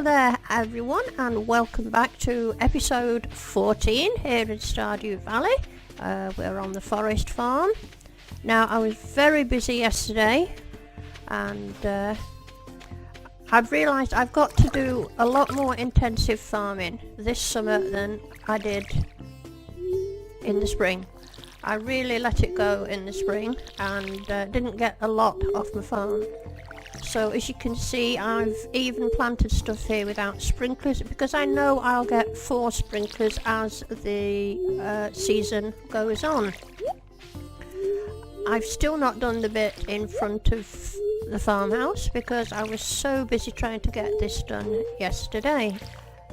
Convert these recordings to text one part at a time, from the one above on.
Hello there everyone, and welcome back to episode 14 here in Stardew Valley. We're on the forest farm. Now, I was very busy yesterday and I've realised I've got to do a lot more intensive farming this summer than I did in the spring. I really let it go in the spring and didn't get a lot off my farm. So as you can see, I've even planted stuff here without sprinklers because I know I'll get 4 sprinklers as the season goes on. I've still not done the bit in front of the farmhouse because I was so busy trying to get this done yesterday.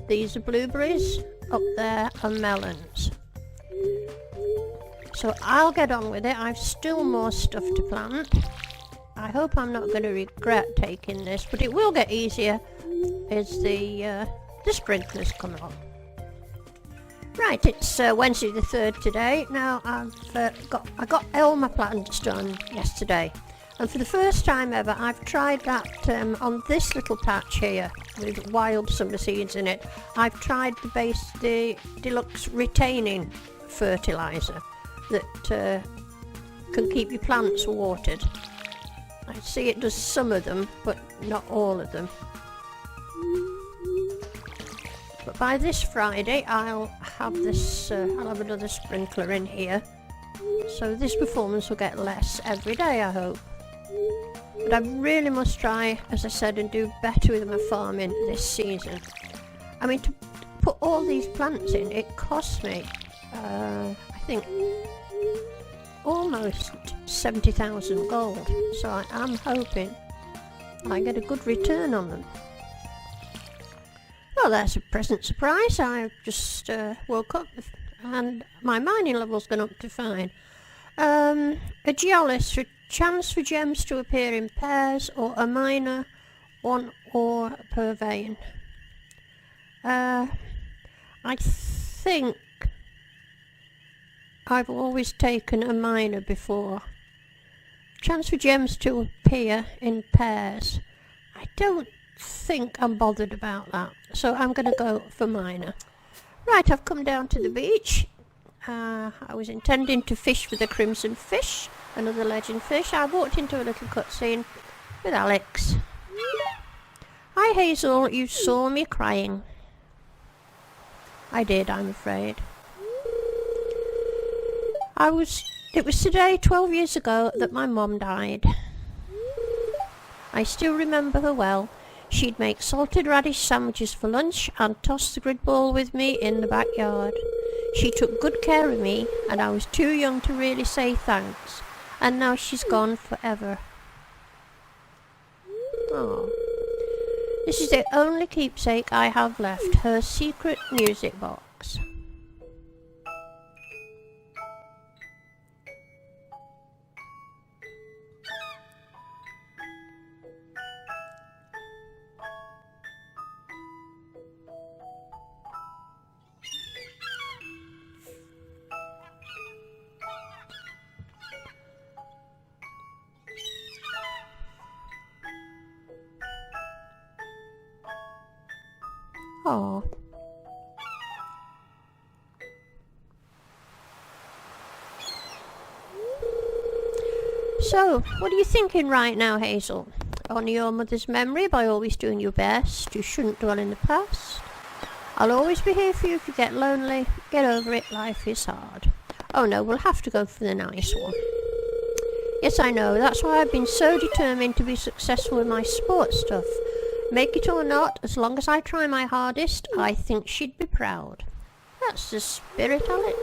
These are blueberries, up there are melons. So I'll get on with it. I've still more stuff to plant. I hope I'm not going to regret taking this, but it will get easier as the sprinklers come along. Right, it's Wednesday the 3rd today. Now I got all my plants done yesterday, and for the first time ever I've tried that on this little patch here with wild summer seeds in it. I've tried the deluxe retaining fertiliser that can keep your plants watered. I see it does some of them, but not all of them. But by this Friday, I'll have another sprinkler in here. So this performance will get less every day, I hope. But I really must try, as I said, and do better with my farming this season. I mean, to put all these plants in, it cost me, I think, almost 70,000 gold, so I am hoping I get a good return on them. Well, that's a pleasant surprise. I've just woke up and my mining level's gone up to fine. A geologist, a chance for gems to appear in pairs, or a miner, 1 ore per vein. I think I've always taken a miner before. Chance for gems to appear in pairs. I don't think I'm bothered about that, so I'm going to go for miner. Right, I've come down to the beach. I was intending to fish with a crimson fish, another legend fish. I walked into a little cutscene with Alex. Hi Hazel, you saw me crying. I did, I'm afraid. It was today, 12 years ago, that my mum died. I still remember her well. She'd make salted radish sandwiches for lunch and toss the grid ball with me in the backyard. She took good care of me, and I was too young to really say thanks. And now she's gone forever. Oh. This is the only keepsake I have left, her secret music box. Oh. So, what are you thinking right now, Hazel? Honour your mother's memory by always doing your best. You shouldn't dwell in the past. I'll always be here for you if you get lonely. Get over it, life is hard. Oh no, we'll have to go for the nice one. Yes, I know, that's why I've been so determined to be successful with my sports stuff. Make it or not, as long as I try my hardest, I think she'd be proud. That's the spirit, Alex.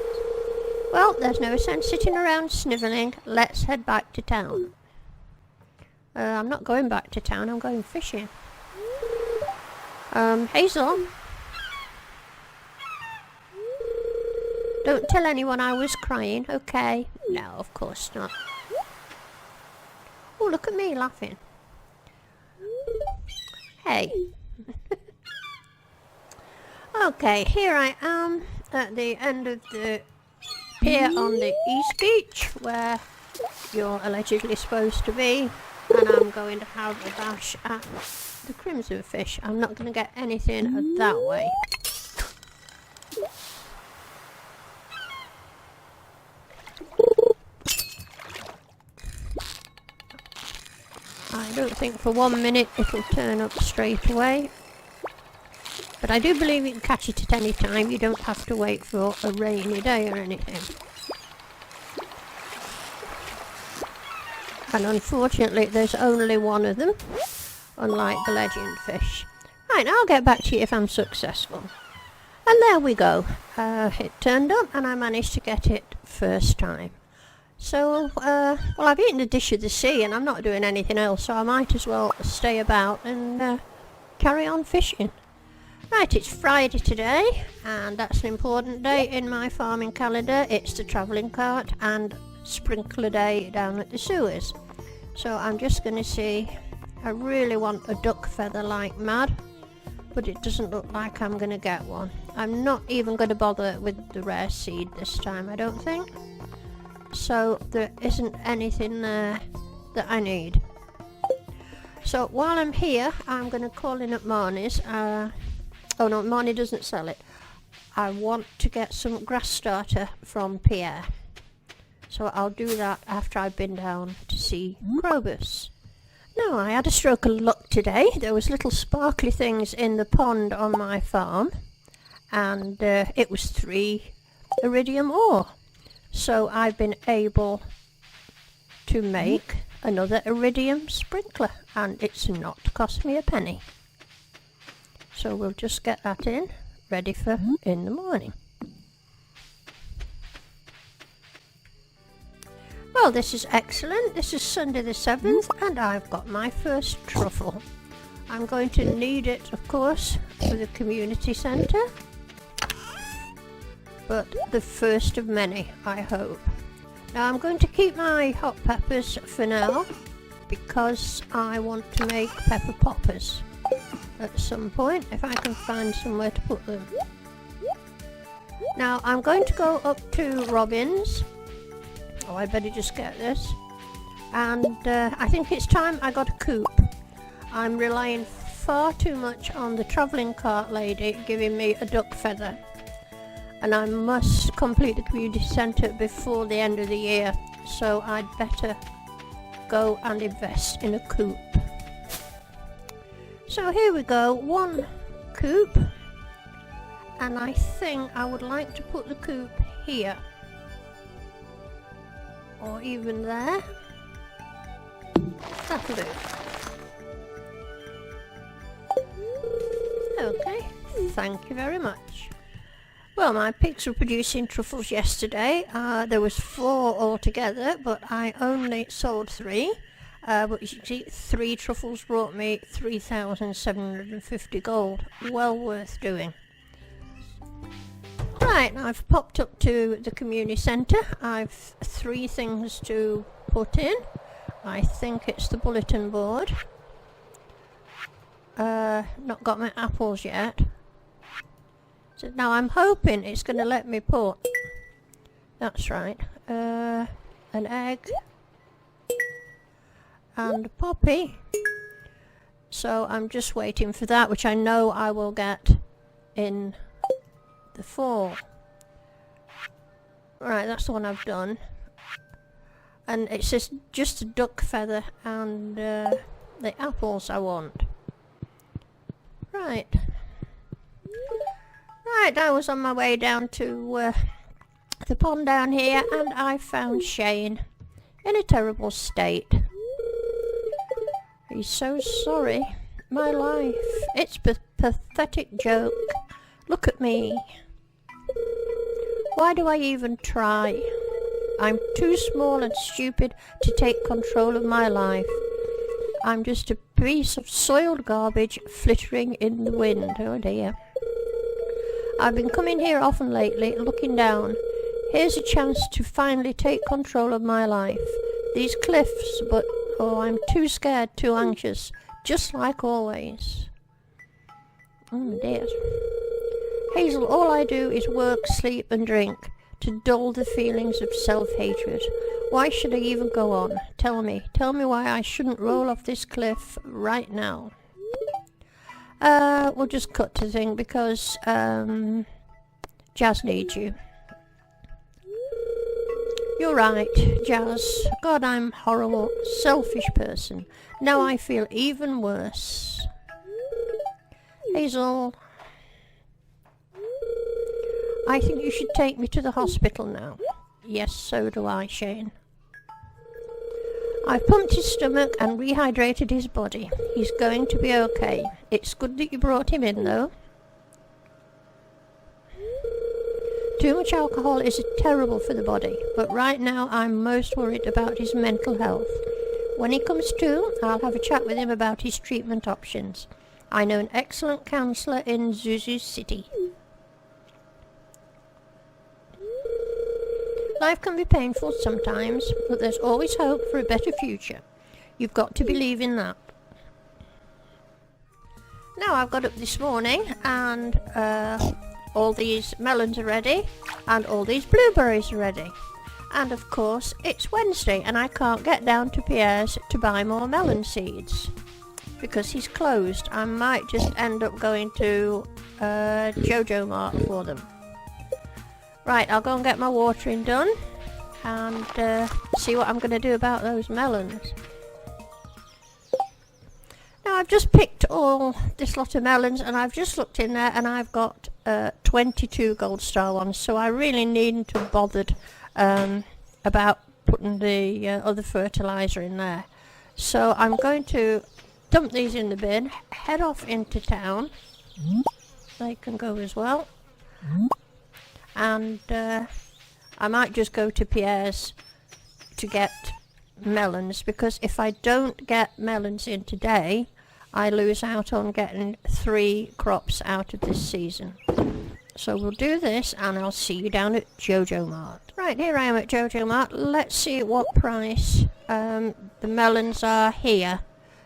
Well, there's no sense sitting around snivelling. Let's head back to town. I'm not going back to town, I'm going fishing. Hazel? Don't tell anyone I was crying, okay? No, of course not. Oh, look at me laughing. Hey. Okay, here I am at the end of the pier on the East Beach, where you're allegedly supposed to be, and I'm going to have a bash at the crimson fish. I'm not going to get anything that way. I don't think for 1 minute it'll turn up straight away. But I do believe you can catch it at any time. You don't have to wait for a rainy day or anything. And unfortunately there's only one of them, unlike the legend fish. Right, I'll get back to you if I'm successful. And there we go. It turned up and I managed to get it first time. So, well, I've eaten a dish of the sea and I'm not doing anything else, so I might as well stay about and carry on fishing. Right, it's Friday today, and that's an important day in my farming calendar. It's the travelling cart and sprinkler day down at the sewers. So I'm just going to see. I really want a duck feather like mad, but it doesn't look like I'm going to get one. I'm not even going to bother with the rare seed this time, I don't think. So there isn't anything there that I need. So while I'm here, I'm going to call in at Marnie's. Oh no, Marnie doesn't sell it. I want to get some grass starter from Pierre. So I'll do that after I've been down to see Krobus. Now, I had a stroke of luck today. There was little sparkly things in the pond on my farm, and it was 3 iridium ore. So I've been able to make another iridium sprinkler, and it's not cost me a penny. So we'll just get that in, ready for in the morning. Well, this is excellent. This is Sunday the 7th, and I've got my first truffle. I'm going to need it, of course, for the community centre. But the first of many, I hope. Now, I'm going to keep my hot peppers for now, because I want to make pepper poppers at some point, if I can find somewhere to put them. Now, I'm going to go up to Robin's. Oh, I'd better just get this. And I think it's time I got a coop. I'm relying far too much on the travelling cart lady giving me a duck feather. And I must complete the community centre before the end of the year, so I'd better go and invest in a coop. So here we go, 1 coop, and I think I would like to put the coop here, or even there. That'll do. Okay, thank you very much. Well, my pigs were producing truffles yesterday. There was 4 altogether, but I only sold 3. But you can see 3 truffles brought me 3,750 gold. Well worth doing. Right, now I've popped up to the community centre. I've 3 things to put in. I think it's the bulletin board. Not got my apples yet. So now I'm hoping it's going to let me put, that's right, an egg and a poppy. So I'm just waiting for that, which I know I will get in the fall. Right, that's the one I've done. And it's just a duck feather and the apples I want. Right. Right, I was on my way down to the pond down here, and I found Shane in a terrible state. He's so sorry. My life, it's a pathetic joke. Look at me. Why do I even try? I'm too small and stupid to take control of my life. I'm just a piece of soiled garbage flittering in the wind. Oh dear. I've been coming here often lately, looking down. Here's a chance to finally take control of my life. These cliffs, but oh, I'm too scared, too anxious, just like always. Oh dear. Hazel, all I do is work, sleep and drink to dull the feelings of self-hatred. Why should I even go on? Tell me why I shouldn't roll off this cliff right now. We'll just cut to the thing because Jazz needs you. You're right, Jazz. God, I'm a horrible, selfish person. Now I feel even worse. Hazel, I think you should take me to the hospital now. Yes, so do I, Shane. I've pumped his stomach and rehydrated his body. He's going to be okay. It's good that you brought him in, though. Too much alcohol is terrible for the body, but right now I'm most worried about his mental health. When he comes to, I'll have a chat with him about his treatment options. I know an excellent counsellor in Zuzu City. Life can be painful sometimes, but there's always hope for a better future. You've got to believe in that. Now I've got up this morning and all these melons are ready and all these blueberries are ready. And of course it's Wednesday and I can't get down to Pierre's to buy more melon seeds because he's closed. I might just end up going to Jojo Mart for them. Right, I'll go and get my watering done and see what I'm going to do about those melons. Now I've just picked all this lot of melons and I've just looked in there and I've got 22 gold star ones, so I really needn't have bothered about putting the other fertiliser in there. So I'm going to dump these in the bin, head off into town. They can go as well. And I might just go to Pierre's to get melons, because if I don't get melons in today, I lose out on getting 3 crops out of this season. So we'll do this and I'll see you down at Jojo Mart. Right, here I am at Jojo Mart. Let's see at what price the melons are here.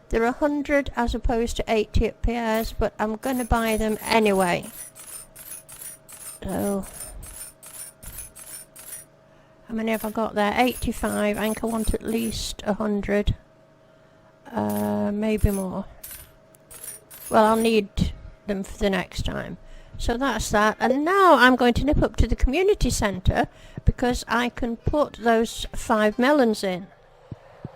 They're 100 as opposed to 80 at Pierre's, but I'm going to buy them anyway. So, how many have I got there? 85. I think I want at least 100. Maybe more. Well, I'll need them for the next time. So that's that. And now I'm going to nip up to the community centre because I can put those 5 melons in.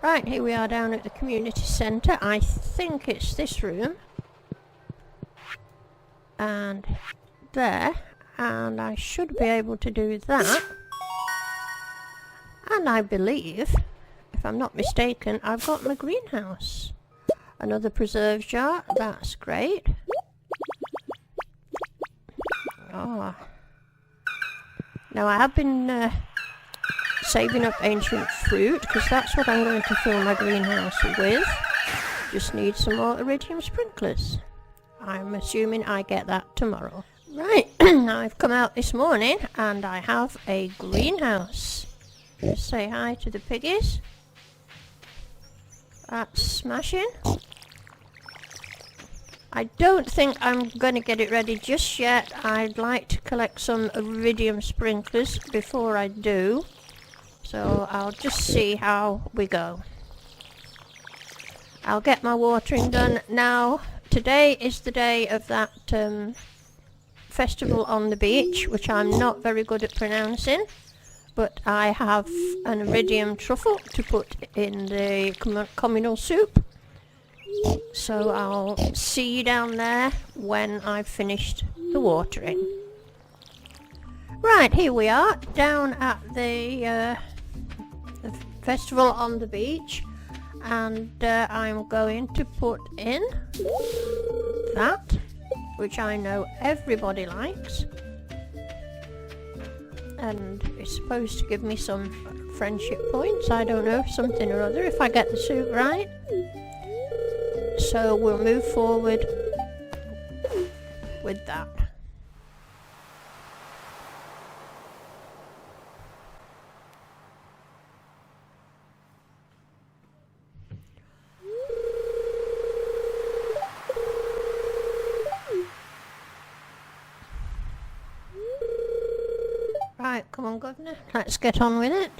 Right, here we are down at the community centre. I think it's this room. And there. And I should be able to do that. And I believe, if I'm not mistaken, I've got my greenhouse. Another preserve jar, that's great. Oh. Now I have been saving up ancient fruit, because that's what I'm going to fill my greenhouse with. Just need some more iridium sprinklers. I'm assuming I get that tomorrow. Right, now I've come out this morning and I have a greenhouse. Just say hi to the piggies. That's smashing. I don't think I'm going to get it ready just yet. I'd like to collect some iridium sprinklers before I do. So I'll just see how we go. I'll get my watering done. Now, today is the day of that festival on the beach, which I'm not very good at pronouncing. But I have an iridium truffle to put in the communal soup. So I'll see you down there when I've finished the watering. Right, here we are, down at the festival on the beach. And I'm going to put in that, which I know everybody likes. And it's supposed to give me some friendship points, I don't know, something or other, if I get the soup right. So we'll move forward with that. Right, come on, Governor, let's get on with it.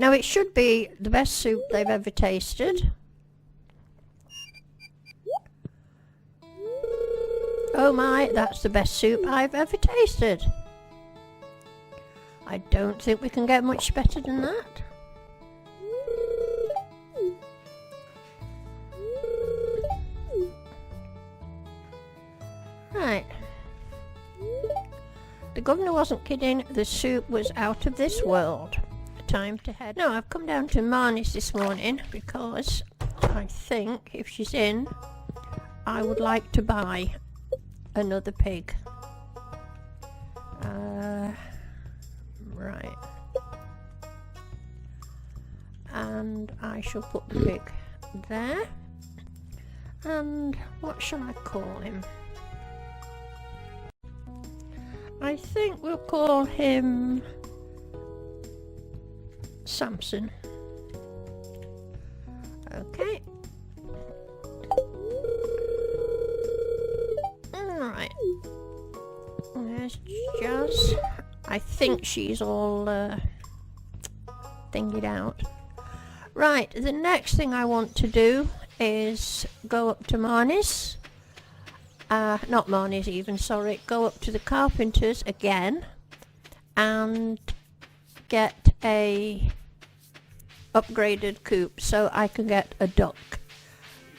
Now it should be the best soup they've ever tasted. Oh my, that's the best soup I've ever tasted. I don't think we can get much better than that. Right. The governor wasn't kidding, the soup was out of this world. Time to head. No, I've come down to Marnie's this morning because I think if she's in, I would like to buy another pig. Right. And I shall put the pig there. And what shall I call him? I think we'll call him Samson. Okay. Alright. There's Jazz. I think she's all thingied out. Right, the next thing I want to do is go up to Marnie's. Not Marnie's even, sorry. Go up to the carpenter's again and get a upgraded coop so I can get a duck.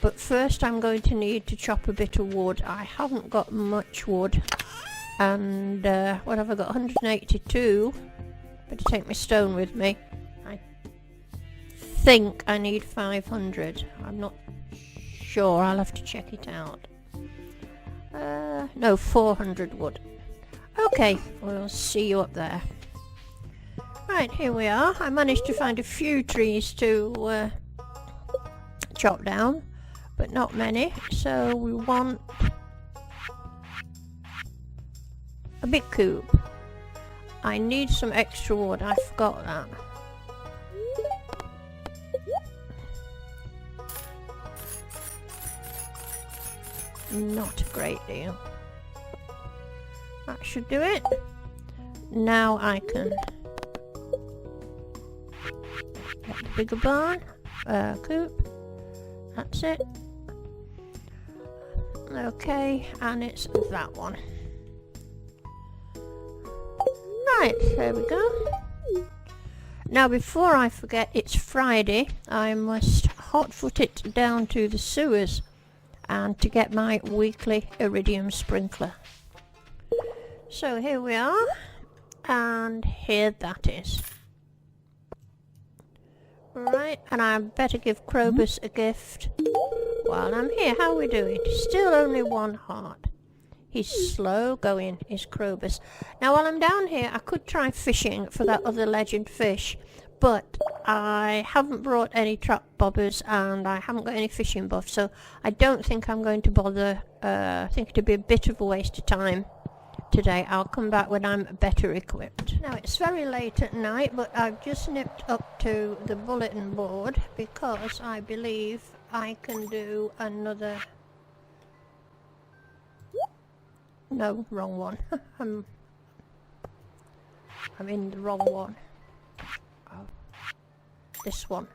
But first I'm going to need to chop a bit of wood. I haven't got much wood. And what have I got? 182. Better take my stone with me. I think I need 500. I'm not sure. I'll have to check it out. No, 400 wood. Okay, we'll see you up there. Right, here we are. I managed to find a few trees to chop down, but not many. So we want a big coop. I need some extra wood. I forgot that. Not a great deal. That should do it. Now I can get the bigger barn, coop. That's it. Okay, and it's that one. Right, there we go. Now before I forget, it's Friday. I must hot-foot it down to the sewers and to get my weekly iridium sprinkler. So here we are, and here that is. Right, and I better give Krobus a gift while I'm here. How are we doing? Still only 1 heart. He's slow going, is Krobus. Now while I'm down here, I could try fishing for that other legend fish, but I haven't brought any trap bobbers and I haven't got any fishing buff, so I don't think I'm going to bother. I think it'd be a bit of a waste of time today. I'll come back when I'm better equipped. Now it's very late at night, but I've just nipped up to the bulletin board because I believe I can do another... No, wrong one. I'm in the wrong one. Oh, this one.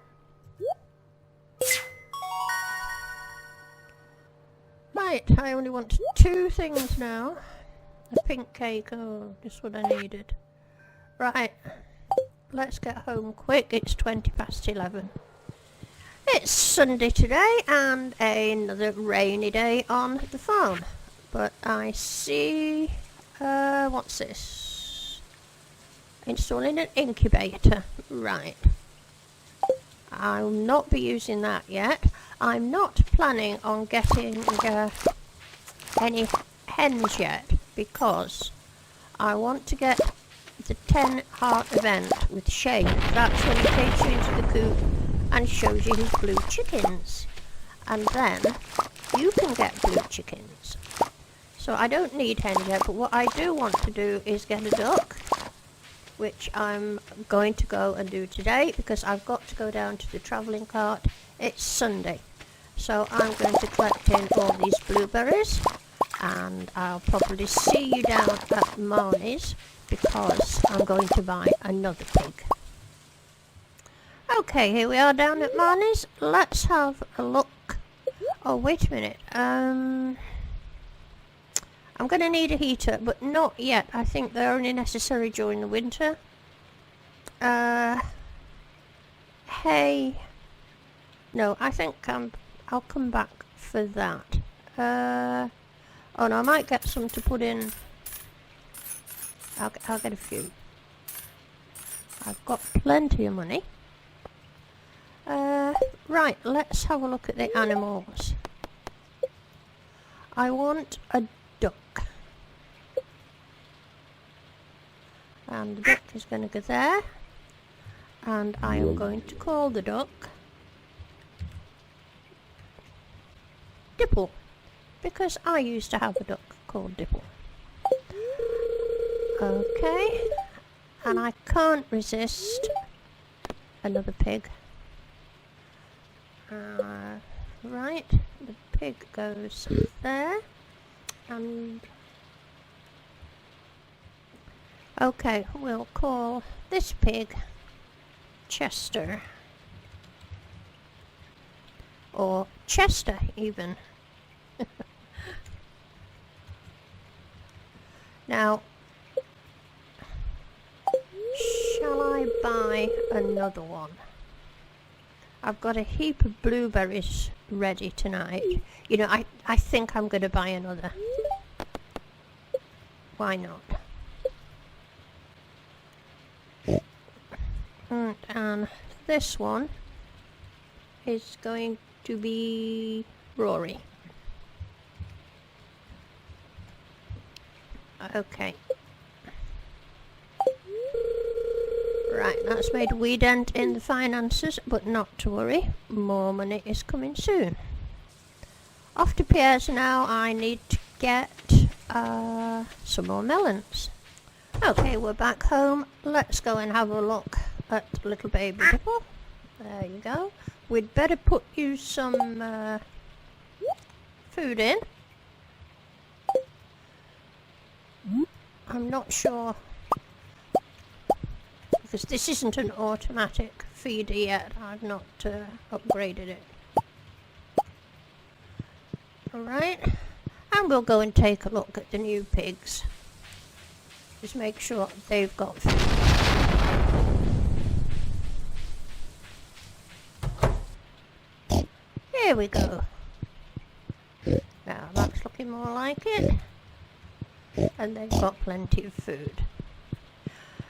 Right, I only want 2 things now. A pink cake, oh, just what I needed. Right, let's get home quick, it's 11:20. It's Sunday today and another rainy day on the farm. But I see, what's this? Installing an incubator, right. I'll not be using that yet. I'm not planning on getting any hens yet because I want to get the 10 heart event with Shane. That's when he takes you into the coop and shows you his blue chickens. And then you can get blue chickens. So I don't need hens yet, but what I do want to do is get a duck, which I'm going to go and do today because I've got to go down to the travelling cart. It's Sunday. So I'm going to collect in all these blueberries and I'll probably see you down at Marnie's because I'm going to buy another pig. Okay, here we are down at Marnie's. Let's have a look. Oh, wait a minute. I'm going to need a heater, but not yet. I think they're only necessary during the winter. Hey. No, I think I'll come back for that. Oh no, I might get some to put in. I'll get a few. I've got plenty of money. Right, let's have a look at the animals. I want a duck. And the duck is going to go there. And I am going to call the duck Dipple, because I used to have a duck called Dipple. Okay, and I can't resist another pig. Right, the pig goes there, and okay, we'll call this pig Chester, or Chester even. Now, shall I buy another one? I've got a heap of blueberries ready tonight. You know, I think I'm going to buy another. Why not? And this one is going to be Rory. Okay. Right, that's made a wee dent in the finances, but not to worry. More money is coming soon. Off to Pierre's now. I need to get some more melons. Okay, we're back home. Let's go and have a look at little baby Dipple. There you go. We'd better put you some food in. I'm not sure, because this isn't an automatic feeder yet. I've not upgraded it. Alright, and we'll go and take a look at the new pigs. Just make sure they've got food. Here we go. Now that's looking more like it. And they've got plenty of food.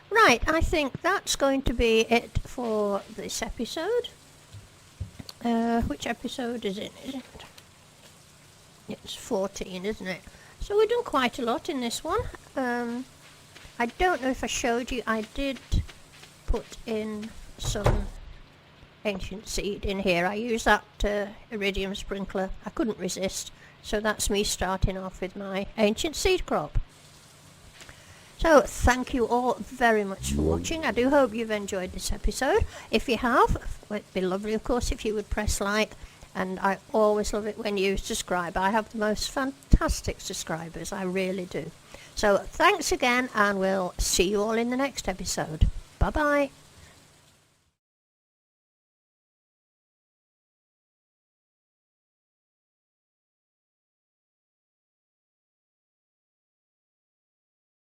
Right, I think that's going to be it for this episode. Which episode is it? It's 14, isn't it? So we've done quite a lot in this one. I don't know if I showed you, I did put in some ancient seed in here. I used that iridium sprinkler. I couldn't resist. So that's me starting off with my ancient seed crop. So thank you all very much for watching. I do hope you've enjoyed this episode. If you have, it'd be lovely of course if you would press like, and I always love it when you subscribe. I have the most fantastic subscribers, I really do. So thanks again, and we'll see you all in the next episode. Bye bye.